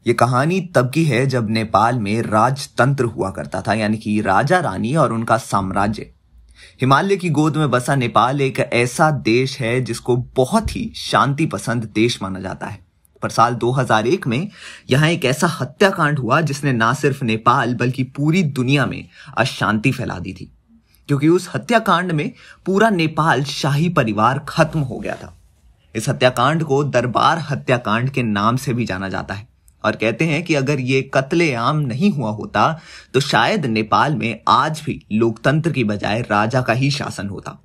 ये कहानी तब की है जब नेपाल में राजतंत्र हुआ करता था, यानी कि राजा रानी और उनका साम्राज्य। हिमालय की गोद में बसा नेपाल एक ऐसा देश है जिसको बहुत ही शांति पसंद देश माना जाता है। पर साल 2001 में यहां एक ऐसा हत्याकांड हुआ जिसने ना सिर्फ नेपाल बल्कि पूरी दुनिया में अशांति फैला दी थी, क्योंकि उस हत्याकांड में पूरा नेपाल शाही परिवार खत्म हो गया था। इस हत्याकांड को दरबार हत्याकांड के नाम से भी जाना जाता है और कहते हैं कि अगर ये कत्लेआम नहीं हुआ होता तो शायद नेपाल में आज भी लोकतंत्र की बजाय राजा का ही शासन होता।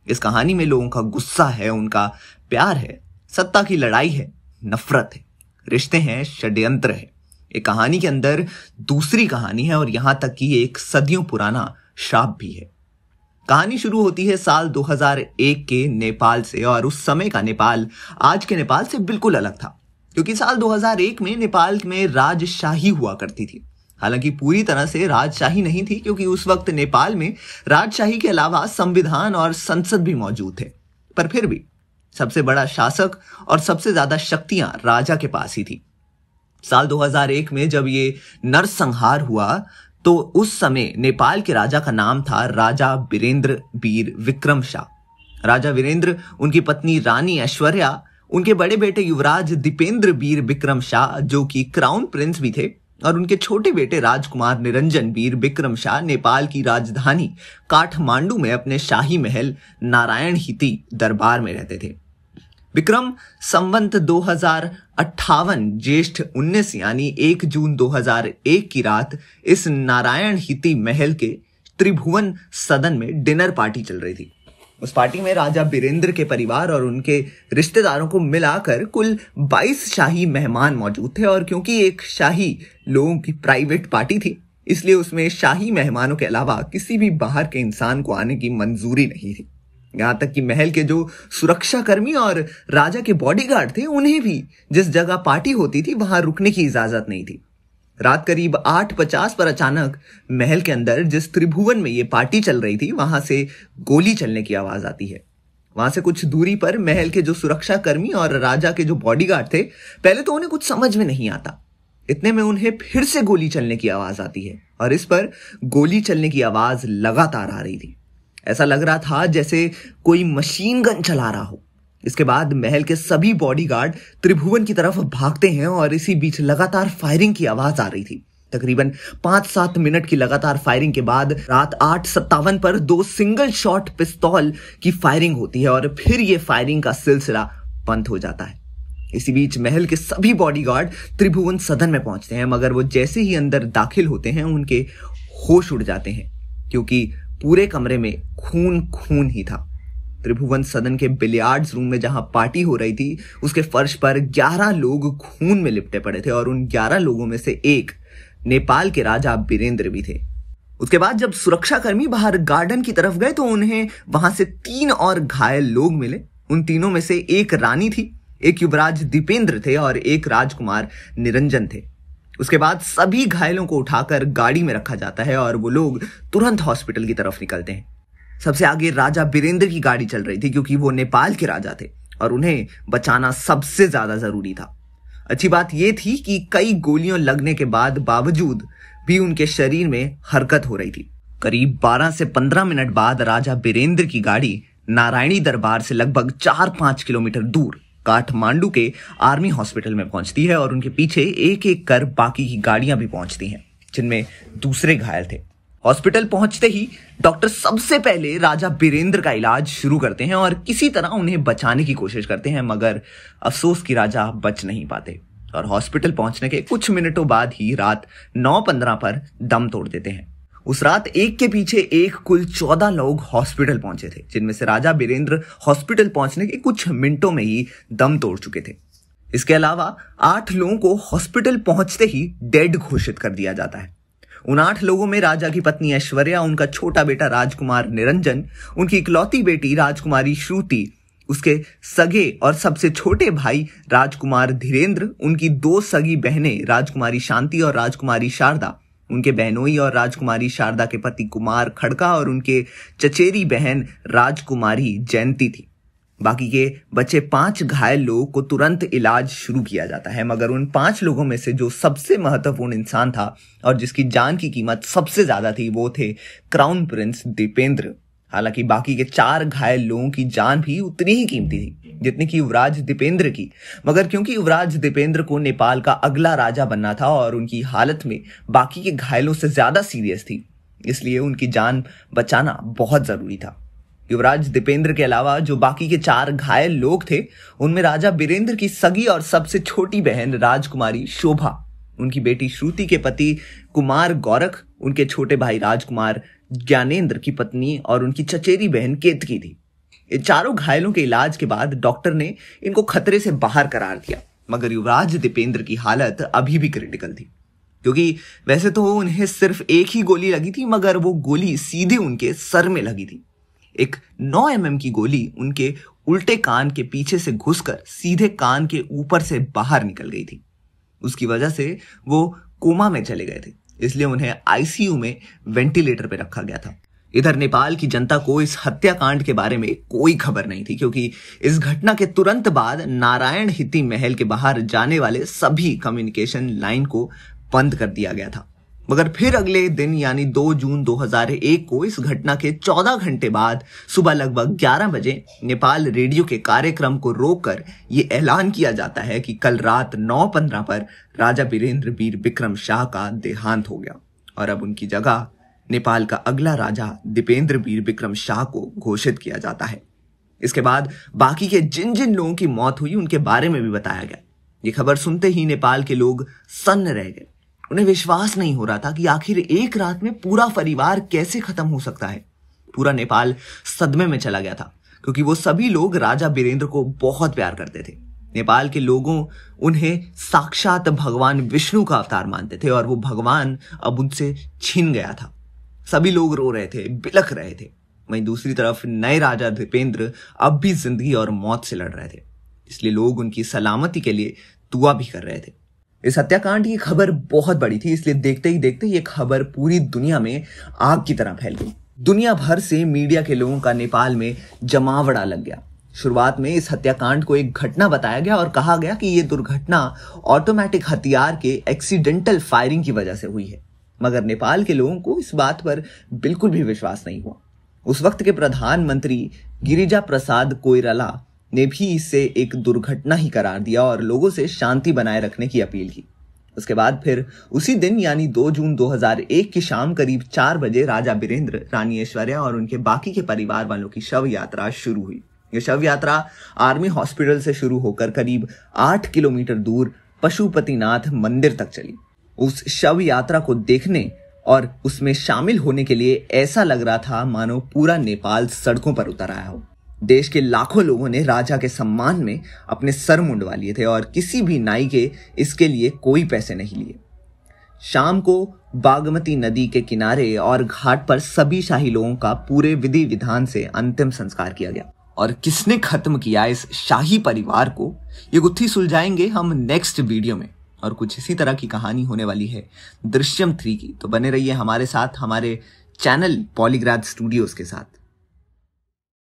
इस कहानी में लोगों का गुस्सा है, उनका प्यार है, सत्ता की लड़ाई है, नफरत है, रिश्ते हैं, षड्यंत्र है। एक कहानी के अंदर दूसरी कहानी है और यहां तक कि एक सदियों पुराना श्राप भी है। कहानी शुरू होती है साल 2001 के नेपाल से और उस समय का नेपाल आज के नेपाल से बिल्कुल अलग था, क्योंकि साल 2001 में नेपाल में राजशाही हुआ करती थी। हालांकि पूरी तरह से राजशाही नहीं थी, क्योंकि उस वक्त नेपाल में राजशाही के अलावा संविधान और संसद भी मौजूद थे। पर फिर भी सबसे बड़ा शासक और सबसे ज्यादा शक्तियां राजा के पास ही थी। साल 2001 में जब ये नरसंहार हुआ तो उस समय नेपाल के राजा का नाम था राजा वीरेंद्र वीर विक्रम शाह। राजा वीरेंद्र, उनकी पत्नी रानी ऐश्वर्या, उनके बड़े बेटे युवराज दीपेंद्र वीर विक्रम शाह जो कि क्राउन प्रिंस भी थे, और उनके छोटे बेटे राजकुमार निरंजन वीर विक्रम शाह नेपाल की राजधानी काठमांडू में अपने शाही महल नारायण हिती दरबार में रहते थे। विक्रम संवंत 2058 ज्येष्ठ 19 यानी 1 जून 2001 की रात इस नारायण हिती महल के त्रिभुवन सदन में डिनर पार्टी चल रही थी। उस पार्टी में राजा वीरेंद्र के परिवार और उनके रिश्तेदारों को मिलाकर कुल 22 शाही मेहमान मौजूद थे, और क्योंकि एक शाही लोगों की प्राइवेट पार्टी थी इसलिए उसमें शाही मेहमानों के अलावा किसी भी बाहर के इंसान को आने की मंजूरी नहीं थी। यहां तक कि महल के जो सुरक्षा कर्मी और राजा के बॉडीगार्ड थे उन्हें भी जिस जगह पार्टी होती थी वहां रुकने की इजाजत नहीं थी। रात करीब 8:50 पर अचानक महल के अंदर जिस त्रिभुवन में ये पार्टी चल रही थी वहां से गोली चलने की आवाज आती है। वहां से कुछ दूरी पर महल के जो सुरक्षा कर्मी और राजा के जो बॉडीगार्ड थे, पहले तो उन्हें कुछ समझ में नहीं आता। इतने में उन्हें फिर से गोली चलने की आवाज आती है और इस पर गोली चलने की आवाज लगातार आ रही थी। ऐसा लग रहा था जैसे कोई मशीन गन चला रहा हो। इसके बाद महल के सभी बॉडीगार्ड त्रिभुवन की तरफ भागते हैं और इसी बीच लगातार फायरिंग की आवाज आ रही थी। तकरीबन 5-7 मिनट की लगातार फायरिंग के बाद रात 8:57 पर 2 सिंगल शॉट पिस्तौल की फायरिंग होती है और फिर ये फायरिंग का सिलसिला बंद हो जाता है। इसी बीच महल के सभी बॉडीगार्ड त्रिभुवन सदन में पहुंचते हैं, मगर वो जैसे ही अंदर दाखिल होते हैं उनके होश उड़ जाते हैं, क्योंकि पूरे कमरे में खून खून ही था। त्रिभुवन सदन के बिलियार्ड्स रूम में जहां पार्टी हो रही थी उसके फर्श पर 11 लोग खून में लिपटे पड़े थे और उन 11 लोगों में से एक नेपाल के राजा वीरेंद्र भी थे। उसके बाद जब सुरक्षाकर्मी बाहर गार्डन की तरफ गए तो उन्हें वहां से 3 और घायल लोग मिले। उन तीनों में से एक रानी थी, एक युवराज दीपेंद्र थे और एक राजकुमार निरंजन थे। उसके बाद सभी घायलों को उठाकर गाड़ी में रखा जाता है और वो लोग तुरंत हॉस्पिटल की तरफ निकलते हैं। सबसे आगे राजा वीरेंद्र की गाड़ी चल रही थी, क्योंकि वो नेपाल के राजा थे और उन्हें बचाना सबसे ज्यादा जरूरी था। अच्छी बात यह थी कि कई गोलियां लगने के बावजूद भी उनके शरीर में हरकत हो रही थी। करीब 12 से 15 मिनट बाद राजा वीरेंद्र की गाड़ी नारायणी दरबार से लगभग 4-5 किलोमीटर दूर काठमांडू के आर्मी हॉस्पिटल में पहुंचती है और उनके पीछे एक एक कर बाकी की गाड़ियां भी पहुंचती हैं, जिनमें दूसरे घायल थे। हॉस्पिटल पहुंचते ही डॉक्टर सबसे पहले राजा वीरेंद्र का इलाज शुरू करते हैं और किसी तरह उन्हें बचाने की कोशिश करते हैं, मगर अफसोस की राजा बच नहीं पाते और हॉस्पिटल पहुंचने के कुछ मिनटों बाद ही रात 9:15 पर दम तोड़ देते हैं। उस रात एक के पीछे एक कुल 14 लोग हॉस्पिटल पहुंचे थे, जिनमें से राजा वीरेंद्र हॉस्पिटल पहुंचने के कुछ मिनटों में ही दम तोड़ चुके थे। इसके अलावा 8 लोगों को हॉस्पिटल पहुंचते ही डेड घोषित कर दिया जाता है। उन 8 लोगों में राजा की पत्नी ऐश्वर्या, उनका छोटा बेटा राजकुमार निरंजन, उनकी इकलौती बेटी राजकुमारी श्रुति, उसके सगे और सबसे छोटे भाई राजकुमार धीरेन्द्र, उनकी 2 सगी बहनें राजकुमारी शांति और राजकुमारी शारदा, उनके बहनोई और राजकुमारी शारदा के पति कुमार खड़का और उनके चचेरी बहन राजकुमारी जयंती थी। बाकी के बचे 5 घायल लोगों को तुरंत इलाज शुरू किया जाता है, मगर उन 5 लोगों में से जो सबसे महत्वपूर्ण इंसान था और जिसकी जान की कीमत सबसे ज्यादा थी वो थे क्राउन प्रिंस दीपेंद्र। हालांकि बाकी के 4 घायल लोगों की जान भी उतनी ही कीमती थी जितनी कि युवराज दीपेंद्र की, मगर क्योंकि युवराज दीपेंद्र को नेपाल का अगला राजा बनना था और उनकी हालत में बाकी के घायलों से ज्यादा सीरियस थी, इसलिए उनकी जान बचाना बहुत जरूरी था। युवराज दीपेंद्र के अलावा जो बाकी के 4 घायल लोग थे उनमें राजा बीरेंद्र की सगी और सबसे छोटी बहन राजकुमारी शोभा, उनकी बेटी श्रुति के पति कुमार गौरख, उनके छोटे भाई राजकुमार ज्ञानेंद्र की पत्नी और उनकी चचेरी बहन केतकी थी। इन चारों घायलों के इलाज के बाद डॉक्टर ने इनको खतरे से बाहर करार दिया, मगर युवराज दीपेंद्र की हालत अभी भी क्रिटिकल थी, क्योंकि वैसे तो उन्हें सिर्फ एक ही गोली लगी थी, मगर वो गोली सीधे उनके सर में लगी थी। एक 9 mm की गोली उनके उल्टे कान के पीछे से घुसकर सीधे कान के ऊपर से बाहर निकल गई थी। उसकी वजह से वो कोमा में चले गए थे, इसलिए उन्हें आईसीयू में वेंटिलेटर पे रखा गया था। इधर नेपाल की जनता को इस हत्याकांड के बारे में कोई खबर नहीं थी, क्योंकि इस घटना के तुरंत बाद नारायण हिती महल के बाहर जाने वाले सभी कम्युनिकेशन लाइन को बंद कर दिया गया था। मगर फिर अगले दिन यानी 2 जून 2001 को इस घटना के 14 घंटे बाद सुबह लगभग 11 बजे नेपाल रेडियो के कार्यक्रम को रोककर ये ऐलान किया जाता है कि कल रात 9:15 पर राजा बीरेंद्र वीर विक्रम शाह का देहांत हो गया और अब उनकी जगह नेपाल का अगला राजा दीपेंद्र वीर विक्रम शाह को घोषित किया जाता है। इसके बाद बाकी के जिन जिन लोगों की मौत हुई उनके बारे में भी बताया गया। ये खबर सुनते ही नेपाल के लोग सन्न रह गए। उन्हें विश्वास नहीं हो रहा था कि आखिर एक रात में पूरा परिवार कैसे खत्म हो सकता है। पूरा नेपाल सदमे में चला गया था, क्योंकि वो सभी लोग राजा बीरेंद्र को बहुत प्यार करते थे। नेपाल के लोगों उन्हें साक्षात भगवान विष्णु का अवतार मानते थे और वो भगवान अब उनसे छिन गया था। सभी लोग रो रहे थे, बिलख रहे थे। वहीं दूसरी तरफ नए राजा दीपेंद्र अब भी जिंदगी और मौत से लड़ रहे थे, इसलिए लोग उनकी सलामती के लिए दुआ भी कर रहे थे। इस हत्याकांड की खबर बहुत बड़ी थी, इसलिए देखते ही देखते ये खबर पूरी दुनिया में आग की तरह फैल गई। दुनिया भर से मीडिया के लोगों का नेपाल में जमावड़ा लग गया। शुरुआत में इस हत्याकांड को एक घटना बताया गया और कहा गया कि यह दुर्घटना ऑटोमेटिक हथियार के एक्सीडेंटल फायरिंग की वजह से हुई है, मगर नेपाल के लोगों को इस बात पर बिल्कुल भी विश्वास नहीं हुआ। उस वक्त के प्रधानमंत्री गिरिजा प्रसाद कोइराला ने भी इसे एक दुर्घटना ही करार दिया और लोगों से शांति बनाए रखने की अपील की। उसके बाद फिर उसी दिन यानी 2 जून 2001 की शाम करीब 4 बजे राजा बीरेंद्र, रानी ऐश्वर्या और उनके बाकी के परिवार वालों की शव यात्रा शुरू हुई। यह शव यात्रा आर्मी हॉस्पिटल से शुरू होकर करीब 8 किलोमीटर दूर पशुपतिनाथ मंदिर तक चली। उस शव यात्रा को देखने और उसमें शामिल होने के लिए ऐसा लग रहा था मानो पूरा नेपाल सड़कों पर उतर आया हो। देश के लाखों लोगों ने राजा के सम्मान में अपने सर मुंडवा लिए थे और किसी भी नाई के इसके लिए कोई पैसे नहीं लिए। शाम को बागमती नदी के किनारे और घाट पर सभी शाही लोगों का पूरे विधि विधान से अंतिम संस्कार किया गया। और किसने खत्म किया इस शाही परिवार को, ये गुत्थी सुलझाएंगे हम नेक्स्ट वीडियो में। और कुछ इसी तरह की कहानी होने वाली है दृश्यम 3 की, तो बने रहिए हमारे साथ, हमारे चैनल पॉलीग्राफ स्टूडियोज के साथ।